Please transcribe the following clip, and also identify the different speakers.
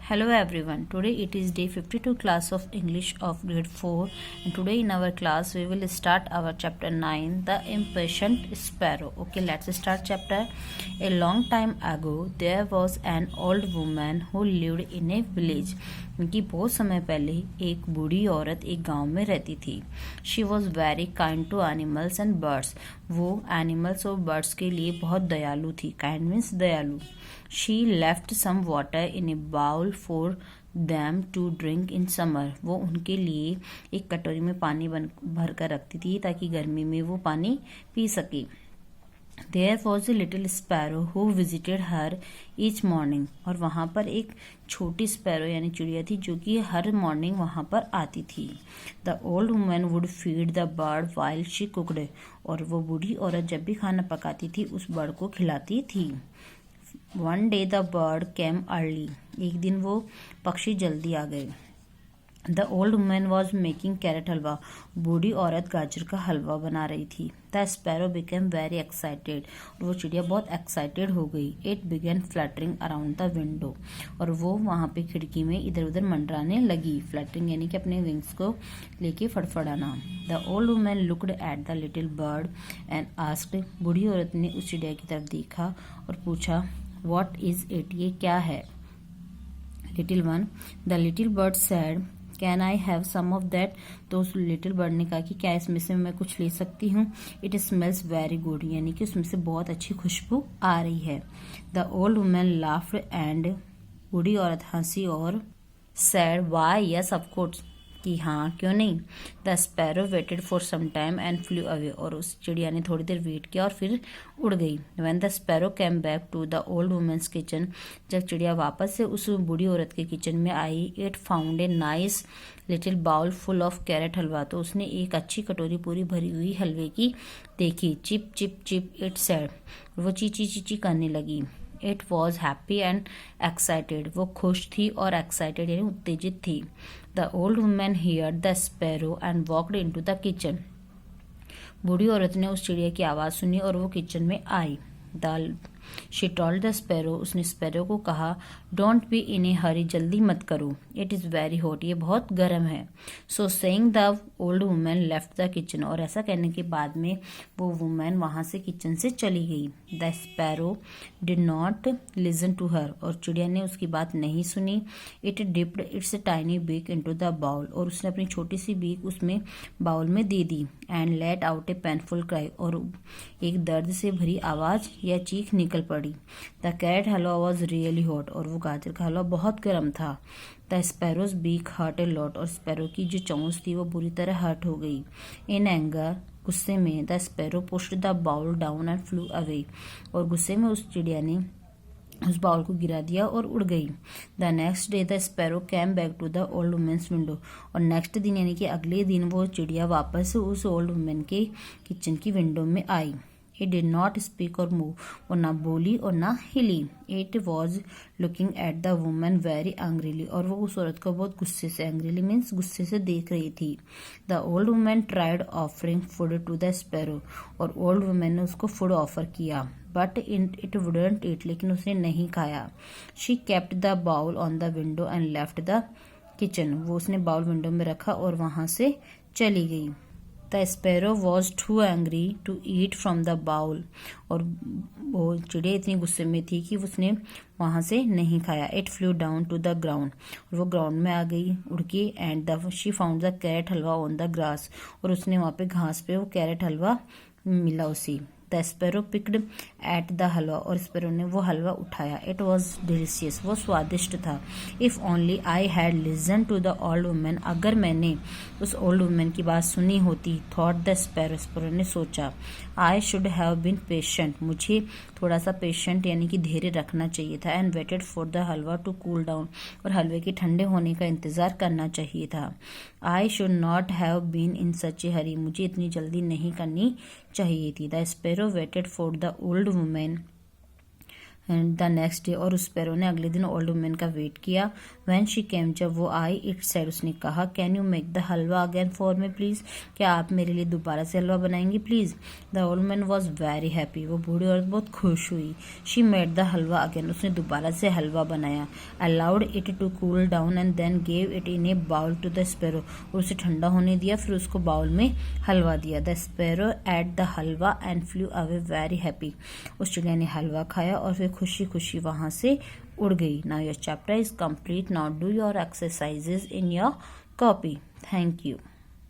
Speaker 1: Hello everyone. Today it is day 52 class of English of grade 4 and today in our class we will start our chapter 9 The Impatient Sparrow. Okay, let's start chapter. A long time ago there was an old woman who lived in a village. उनकी बहुत समय पहले एक बूढ़ी औरत एक गांव में रहती थी. She was very kind to animals and birds. वो एनिमल्स और बर्ड्स के लिए बहुत दयालु थी. काइंड मीन्स दयालु. She left some water in a bowl for them to drink in summer. वो उनके लिए एक कटोरी में पानी भर कर रखती थी ताकि गर्मी में वो पानी पी सके. There was a little sparrow who visited her each morning. और वहाँ पर एक छोटी स्पैरो यानी चिड़िया थी जो कि हर मॉर्निंग वहाँ पर आती थी. The old woman would feed the bird while she cooked. और वो बूढ़ी औरत जब भी खाना पकाती थी उस बर्ड को खिलाती थी. One day the bird came early. एक दिन वो पक्षी जल्दी आ गए. The old woman was making carrot हलवा. बूढ़ी औरत गाजर का हलवा बना रही थी. The sparrow became very excited. और वो चिड़िया बहुत एक्साइटेड हो गई. It began fluttering around the window. और वो वहाँ पे खिड़की में इधर उधर मंडराने लगी. Fluttering यानी कि अपने विंग्स को लेके फड़फड़ाना. The old woman looked at the little bird and asked. बूढ़ी औरत ने उस चिड़िया की तरफ देखा और पूछा What is it? ये क्या है? Little one. The little bird said can I have some of that. तो उस लिटिल बर्ड ने कहा कि क्या इसमें से मैं कुछ ले सकती हूँ. It smells very good. यानी कि उसमें से बहुत अच्छी खुशबू आ रही है. The old woman laughed and. बूढ़ी औरत हंसी और said why yes of course. कि हाँ क्यों नहीं. The sparrow waited for some time and flew away. और उस चिड़िया ने थोड़ी देर वेट किया और फिर उड़ गई. When the sparrow came back to the old woman's kitchen. जब चिड़िया वापस से उस बूढ़ी औरत के किचन में आई. It found a nice little bowl full of carrot halwa. तो उसने एक अच्छी कटोरी पूरी भरी हुई हलवे की देखी. Chip chip chip it sad. वो चीची चीची करने लगी. It was happy and excited. वो खुश थी और एक्साइटेड यानी उत्तेजित थी. The old woman heard the sparrow and walked into the kitchen. बूढ़ी औरत ने उस चिड़िया की आवाज सुनी और वो किचन में आई. She told the sparrow. उसने स्पैरो को कहा डोंट बी इन ए हरी. जल्दी मत करो. It is very hot. ये बहुत गर्म है. So saying the old woman left the kitchen. और ऐसा कहने के बाद में वो वुमन वहाँ से किचन से चली गई. The sparrow did not listen to her. और चिड़िया ने उसकी बात नहीं सुनी. It dipped its tiny beak into the bowl. और उसने अपनी छोटी सी बीक उसमें बाउल में दे दी. And let out a painful cry. और एक दर्द से भरी आवाज या चीख निकल पड़ी. The carrot halwa was really hot. और वो गाजर का हलवा बहुत गर्म था. The sparrow's beak hurt a lot. और स्पैरो की जो चोंच थी वो बुरी तरह हर्ट हो गई. In anger. गुस्से में the sparrow pushed the bowl down and flew away. और गुस्से में उस चिड़िया ने उस बाउल को गिरा दिया और उड़ गई. The next day the sparrow came back to the old woman's window. और नेक्स्ट दिन यानी कि अगले दिन वो चिड़िया वापस उस ओल्ड वुमेन के किचन की विंडो में आई. It did not speak or move. और ना बोली और ना हिली. It was looking at the woman very angrily. और वो उस औरत को बहुत गुस्से से. angrily means गुस्से से देख रही थी. The old woman tried offering food to the sparrow. और old woman ने उसको food offer किया. But it wouldn't eat. लेकिन उसने नहीं खाया. She kept the bowl on the window and left the kitchen. वो उसने बाउल विंडो में रखा और वहाँ से चली गई. The sparrow was too angry to eat from the bowl. और वो चिड़िया इतनी गुस्से में थी कि उसने वहाँ से नहीं खाया. It flew down to the ground. और वो ग्राउंड में आ गई उड़ के. And she found the carrot halwa on the grass. और उसने वहाँ पे घास पे वो कैरेट हलवा मिला उसी. The sparrow picked at the halwa. और स्पैरो ने वो हलवा उठाया. It was delicious. वो स्वादिष्ट था. If only I had listen to the old woman. अगर मैंने उस ओल्ड वुमन की बात सुनी होती. Thought the sparrow. स्पैरो ने सोचा. I should have been patient. मुझे थोड़ा सा पेशेंट यानी कि धैर्य रखना चाहिए था. And waited for the halwa to cool down. और हलवे के ठंडे होने का इंतजार करना चाहिए था. I should not have been in such a hurry. मुझे इतनी जल्दी नहीं करनी चाहिए थी. The sparrow waited for the old women and the next day, और उस स्पैरो ने अगले दिन ओल्ड वुमेन का वेट किया। व्हेन शी केम, जब वो आई, इट सेड, उसने कहा, can you make the halwa again for me please, क्या आप मेरे लिए दोबारा से हलवा बनाएंगी please. The old women was very happy, वो बूढ़ी औरत बहुत खुश हुई। She made the halwa again, उसने दोबारा से हलवा बनाया। Allowed it to cool down and then gave it in a bowl to the sparrow, और उसे ठंडा होने दिया, फिर उसको बाउल में हलवा दिया। The sparrow eight the halwa and flew away very happy, उस चिड़िया ने हलवा खाया और फिर खुशी खुशी वहां से उड़ गई। Now your chapter is complete. Now do your exercises in your copy. Thank you.